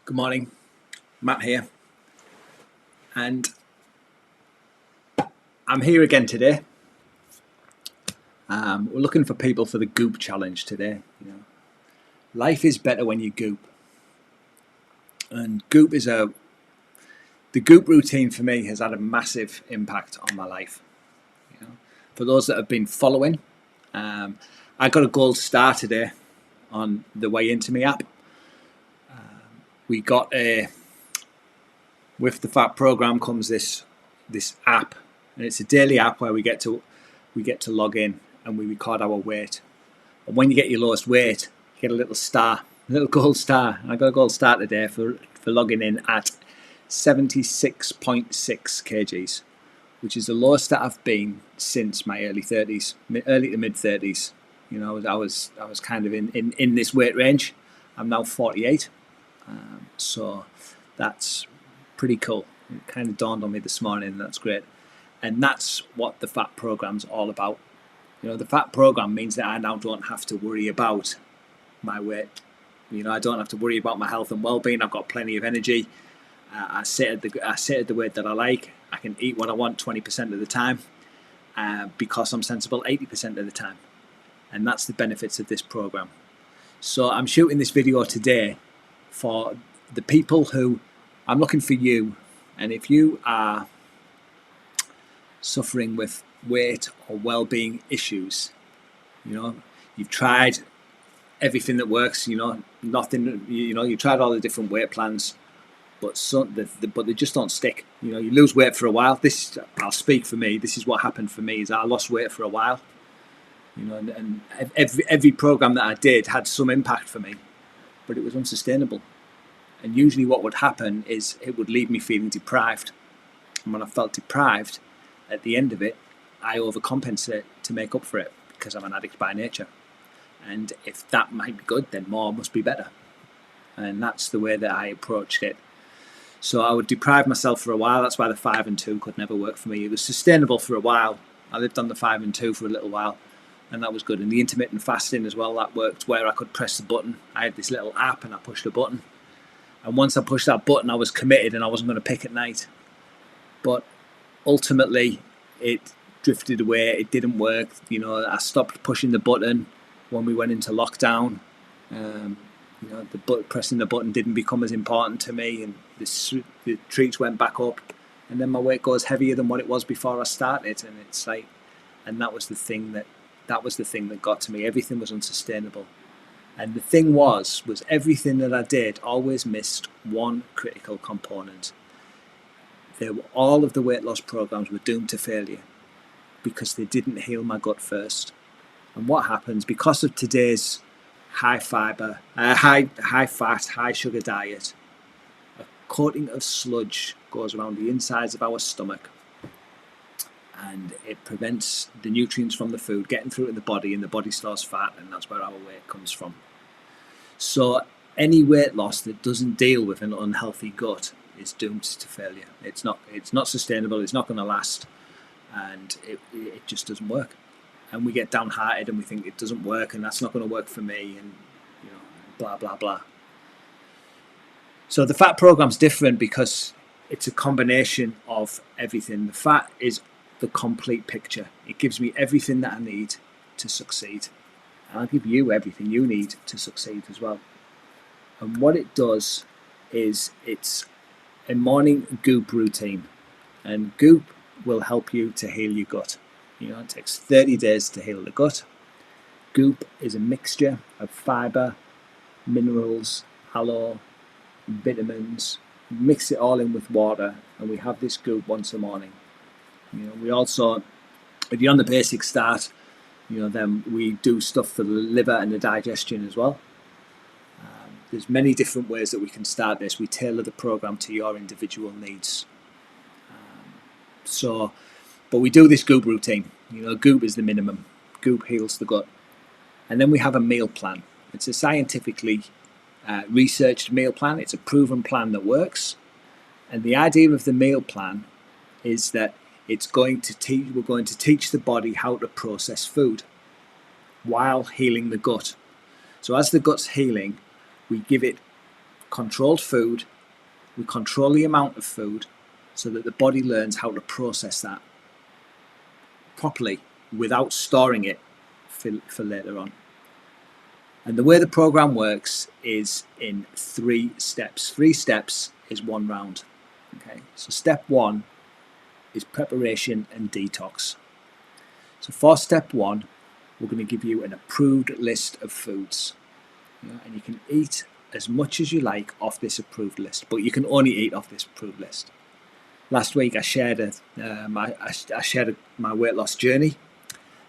Good morning, Matt here, and I'm here again today. We're looking for people for the Goop challenge today. Life is better when you goop, and the Goop routine for me has had a massive impact on my life. For those that have been following, I got a gold star today on the way into my app. We got with the Fat program comes this app, and it's a daily app where we get to log in and we record our weight. And when you get your lowest weight, you get a little star, a little gold star. And I got a gold star today for logging in at 76.6 kgs, which is the lowest that I've been since my early to mid 30s. I was kind of in this weight range. I'm now 48, so that's pretty cool. It kind of dawned on me this morning. That's great, and that's what the Fat program's all about. The Fat program means that I now don't have to worry about my weight. I don't have to worry about my health and well-being. I've got plenty of energy. I sit at the weight that I like. I can eat what I want 20% of the time, because I'm sensible 80% of the time, and that's the benefits of this program. So I'm shooting this video today for the people who I'm looking for you, and if you are suffering with weight or well-being issues, you've tried everything that works, nothing, you tried all the different weight plans, but they just don't stick. You lose weight for a while. I'll speak for me. This is what happened for me. Is I lost weight for a while, and every program that I did had some impact for me, but it was unsustainable. And usually what would happen is it would leave me feeling deprived. And when I felt deprived, at the end of it, I overcompensate to make up for it, because I'm an addict by nature. And if that might be good, then more must be better. And that's the way that I approached it. So I would deprive myself for a while. That's why the 5 and 2 could never work for me. It was sustainable for a while. I lived on the 5 and 2 for a little while, and that was good. And the intermittent fasting as well, that worked, where I could press the button. I had this little app and I pushed a button. And once I pushed that button, I was committed and I wasn't going to pick at night. But ultimately, it drifted away. It didn't work. I stopped pushing the button when we went into lockdown. Pressing the button didn't become as important to me, and the treats went back up. And then my weight goes heavier than what it was before I started. And it's like, and that was the thing that got to me. Everything was unsustainable. And the thing was everything that I did always missed one critical component. All of the weight loss programs were doomed to failure because they didn't heal my gut first. And what happens, because of today's high fiber, high fat, high sugar diet, a coating of sludge goes around the insides of our stomach, and it prevents the nutrients from the food getting through to the body, and the body stores fat, and that's where our weight comes from. So any weight loss that doesn't deal with an unhealthy gut is doomed to failure. It's not sustainable. It's not going to last, and it just doesn't work. And we get downhearted and we think it doesn't work, and that's not going to work for me, and blah blah blah. So the Fat program's different because it's a combination of everything. The Fat is the complete picture. It gives me everything that I need to succeed, and I'll give you everything you need to succeed as well. And what it does is it's a morning Goop routine, and Goop will help you to heal your gut. It takes 30 days to heal the gut. Goop is a mixture of fiber, minerals, aloe, vitamins. Mix it all in with water, and we have this Goop once a morning. We also, if you're on the basic start, then we do stuff for the liver and the digestion as well. There's many different ways that we can start this. We tailor the program to your individual needs. But we do this Goop routine. Goop is the minimum. Goop heals the gut. And then we have a meal plan. It's a scientifically researched meal plan. It's a proven plan that works. And the idea of the meal plan is that we're going to teach the body how to process food while healing the gut. So as the gut's healing, we give it controlled food. We control the amount of food so that the body learns how to process that properly without storing it for later on. And the way the program works is in 3 steps. 3 steps is 1 round. Okay, so step 1 is preparation and detox. So for step 1, we're going to give you an approved list of foods. And you can eat as much as you like off this approved list, but you can only eat off this approved list. Last week I shared my weight loss journey,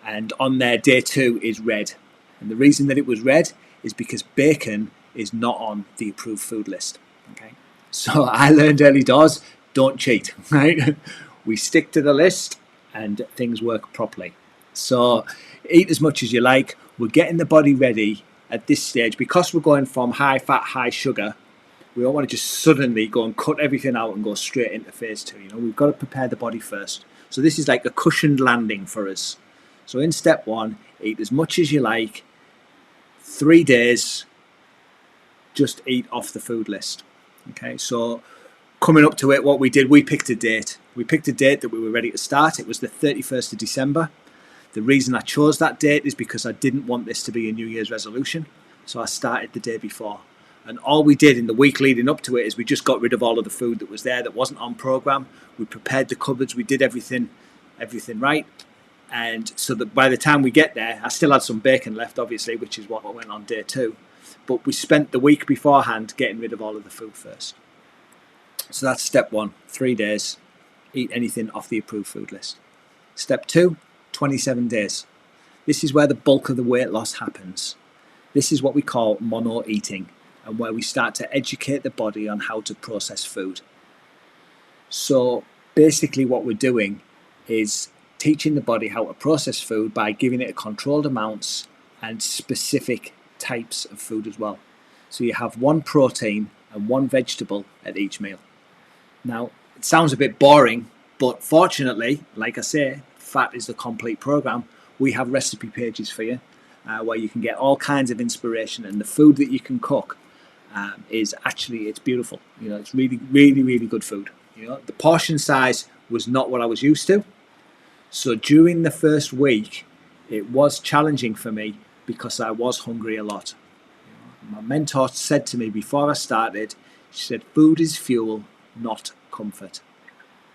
and on there day 2 is red. And the reason that it was red is because bacon is not on the approved food list. Okay, so I learned early doors, don't cheat, right? We stick to the list and things work properly. So eat as much as you like. We're getting the body ready at this stage because we're going from high fat, high sugar. We don't want to just suddenly go and cut everything out and go straight into phase 2. We've got to prepare the body first. So this is like a cushioned landing for us. So in step 1, eat as much as you like. 3 days, just eat off the food list. Okay, so coming up to it, what we did, we picked a date. We picked a date that we were ready to start. It was the 31st of December. The reason I chose that date is because I didn't want this to be a New Year's resolution. So I started the day before. And all we did in the week leading up to it is we just got rid of all of the food that was there that wasn't on program. We prepared the cupboards. We did everything right. And so that by the time we get there, I still had some bacon left, obviously, which is what went on day 2. But we spent the week beforehand getting rid of all of the food first. So that's step 1, 3 days, eat anything off the approved food list. Step 2, 27 days. This is where the bulk of the weight loss happens. This is what we call mono eating, and where we start to educate the body on how to process food. So basically what we're doing is teaching the body how to process food by giving it controlled amounts and specific types of food as well. So you have 1 protein and 1 vegetable at each meal. Now, it sounds a bit boring, but fortunately, like I say, fat is the complete program. We have recipe pages for you where you can get all kinds of inspiration, and the food that you can cook is actually, it's beautiful. It's really, really, really good food. The portion size was not what I was used to. So during the first week, it was challenging for me because I was hungry a lot. My mentor said to me before I started, she said, food is fuel, not comfort.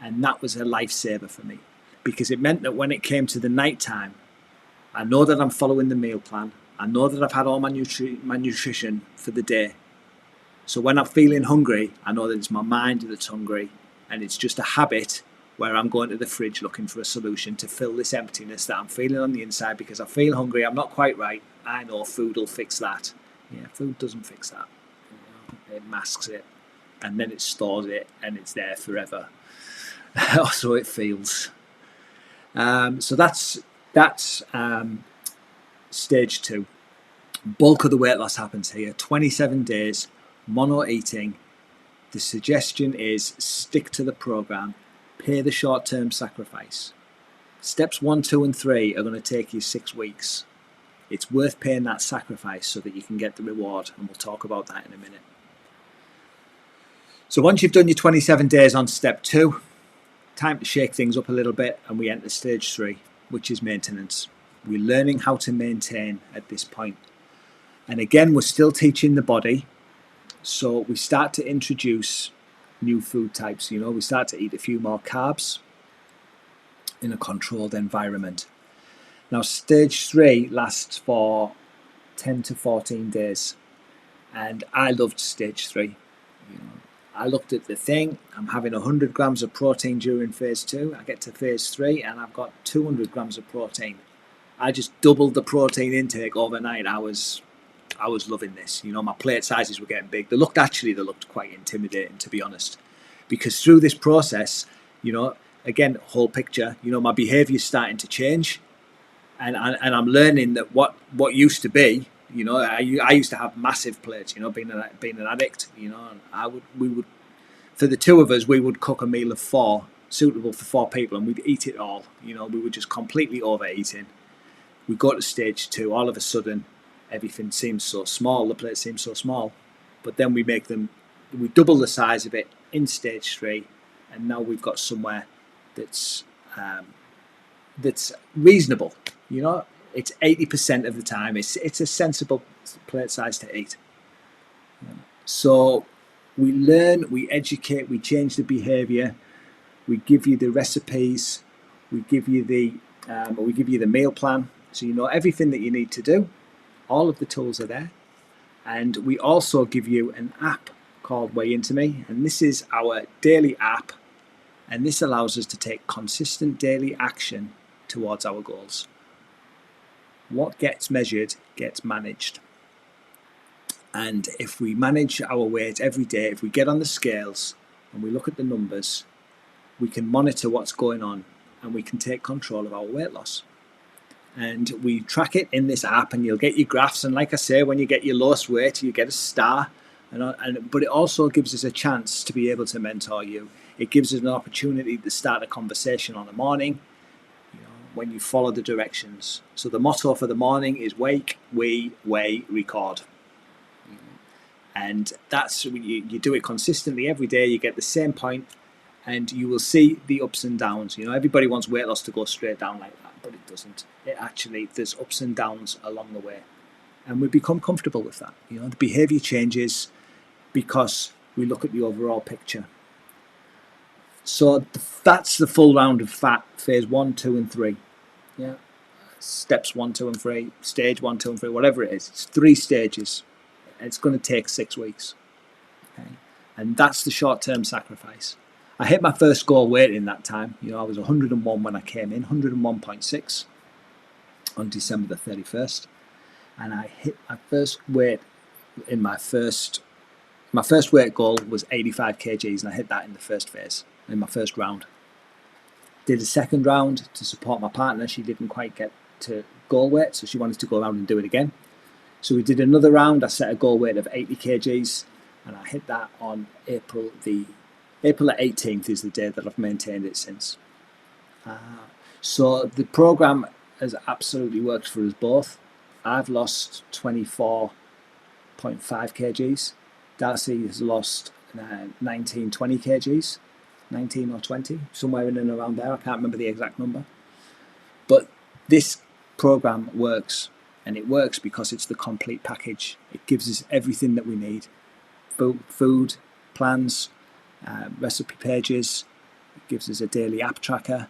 And that was a lifesaver for me because it meant that when it came to the night time, I know that I'm following the meal plan. I know that I've had all my nutrition for the day. So when I'm feeling hungry, I know that it's my mind that's hungry, and it's just a habit where I'm going to the fridge looking for a solution to fill this emptiness that I'm feeling on the inside because I feel hungry, I'm not quite right. I know food will fix that. Yeah, food doesn't fix that. It masks it, and then it stores it, and it's there forever. So it feels. So that's stage 2. Bulk of the weight loss happens here. 27 days, mono eating. The suggestion is stick to the program. Pay the short-term sacrifice. Steps 1, 2, and 3 are going to take you 6 weeks. It's worth paying that sacrifice so that you can get the reward, and we'll talk about that in a minute. So once you've done your 27 days on step 2, time to shake things up a little bit, and we enter stage 3, which is maintenance. We're learning how to maintain at this point. And again, we're still teaching the body. So we start to introduce new food types. We start to eat a few more carbs in a controlled environment. Now, stage 3 lasts for 10 to 14 days. And I loved stage 3. I looked at the thing. I'm having 100 grams of protein during phase 2. I get to phase 3 and I've got 200 grams of protein. I just doubled the protein intake overnight. I was loving this. My plate sizes were getting big. They looked quite intimidating, to be honest, because through this process, again, whole picture, my behavior is starting to change, and I'm learning that what used to be, I used to have massive plates, being an addict, and we would, for the 2 of us, we would cook a meal of 4, suitable for 4 people, and we'd eat it all. We were just completely overeating. We go to stage 2, all of a sudden, everything seems so small, the plate seems so small. but then we double the size of it in stage 3, and now we've got somewhere that's reasonable. It's 80% of the time. It's a sensible plate size to eat. So we learn, we educate, we change the behaviour. We give you the recipes. We give you the meal plan, so you know everything that you need to do. All of the tools are there, and we also give you an app called Weigh Into Me, and this is our daily app, and this allows us to take consistent daily action towards our goals. What gets measured gets managed. And if we manage our weight every day, if we get on the scales and we look at the numbers, we can monitor what's going on and we can take control of our weight loss. And we track it in this app, and you'll get your graphs. And like I say, when you get your lowest weight, you get a star. But it also gives us a chance to be able to mentor you. It gives us an opportunity to start a conversation on the morning, when you follow the directions. So the motto for the morning is wake, weigh, record. And that's when you do it consistently every day. You get the same point, and you will see the ups and downs. Everybody wants weight loss to go straight down like that, but it doesn't. There's ups and downs along the way, and we become comfortable with that. The behaviour changes because we look at the overall picture. So that's the full round of fat, phase 1, 2, and 3. Yeah, steps 1, 2, and 3, stage 1, 2, and 3, whatever it is. It's 3 stages. It's going to take 6 weeks. Okay, and that's the short-term sacrifice. I hit my first goal weight in that time. I was 101 when I came in, 101.6 on December the 31st, and I hit my first weight in my first weight goal was 85 kgs, and I hit that in the first phase, in my first round. Did a second round to support my partner. She didn't quite get to goal weight, so she wanted to go around and do it again. So we did another round. I set a goal weight of 80 kgs, and I hit that on April the 18th is the day that I've maintained it since. So the program has absolutely worked for us both. I've lost 24.5 kgs. Darcy has lost 19, 20 kgs, 19 or 20, somewhere in and around there. I can't remember the exact number. But this program works, and it works because it's the complete package. It gives us everything that we need. Food plans, recipe pages, it gives us a daily app tracker,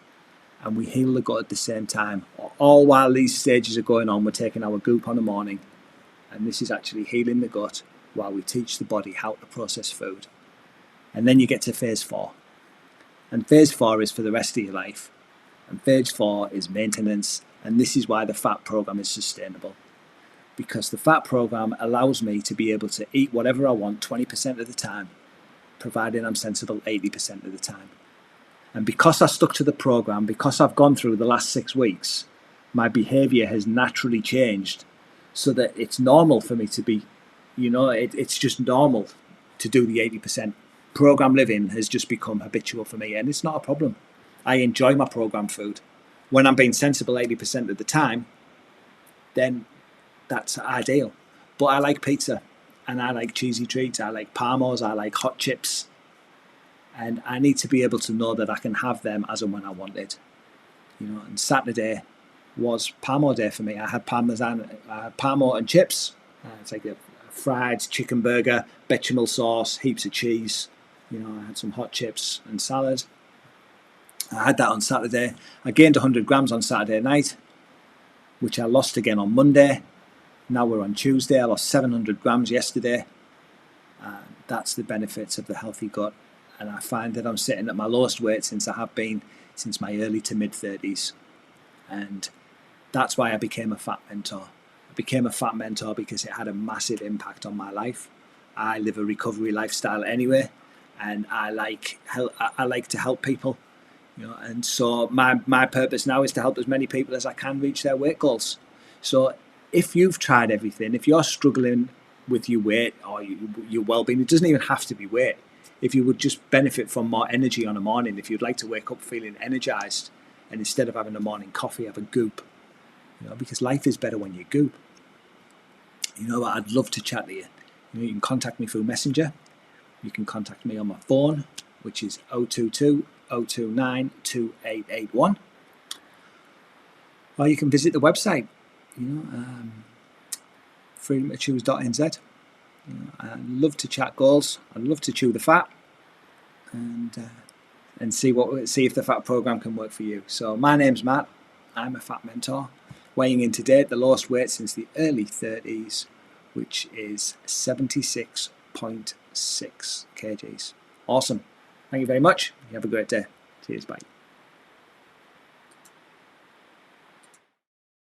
and we heal the gut at the same time. All while these stages are going on, we're taking our goop on the morning, and this is actually healing the gut while we teach the body how to process food. And then you get to phase 4. And phase 4 is for the rest of your life. And phase 4 is maintenance, and this is why the fat program is sustainable. Because the fat program allows me to be able to eat whatever I want 20% of the time, providing I'm sensible 80% of the time. And because I stuck to the program, because I've gone through the last 6 weeks, my behavior has naturally changed so that it's normal for me to be, it's just normal to do the 80%. Program living has just become habitual for me, and it's not a problem. I enjoy my program food. When I'm being sensible 80% of the time, then that's ideal. But I like pizza, and I like cheesy treats, I like Parmos, I like hot chips. And I need to be able to know that I can have them as and when I want it. And Saturday was Parmo day for me. I had Parmo and chips. It's like a fried chicken burger, bechamel sauce, heaps of cheese. I had some hot chips and salad. I had that on Saturday. I gained 100 grams on Saturday night, which I lost again on Monday. Now we're on Tuesday. I lost 700 grams yesterday. That's the benefits of the healthy gut. And I find that I'm sitting at my lowest weight since I have been since my early to mid 30s. And that's why I became a fat mentor. I became a fat mentor because it had a massive impact on my life. I live a recovery lifestyle anyway, and I like to help people. And so my purpose now is to help as many people as I can reach their weight goals. So if you've tried everything, if you're struggling with your weight or your well-being, it doesn't even have to be weight. If you would just benefit from more energy on a morning, if you'd like to wake up feeling energized, and instead of having a morning coffee, have a goop, because life is better when you goop. I'd love to chat to you. You can contact me through Messenger. You can contact me on my phone, which is 022 029 2881. Or you can visit the website, freedomtochoose.nz. I'd love to chat goals. I'd love to chew the fat, and see if the fat program can work for you. So my name's Matt. I'm a fat mentor, weighing in today at the lowest weight since the early 30s, which is 76.6 kgs. Awesome. Thank you very much. You have a great day. Cheers. Bye.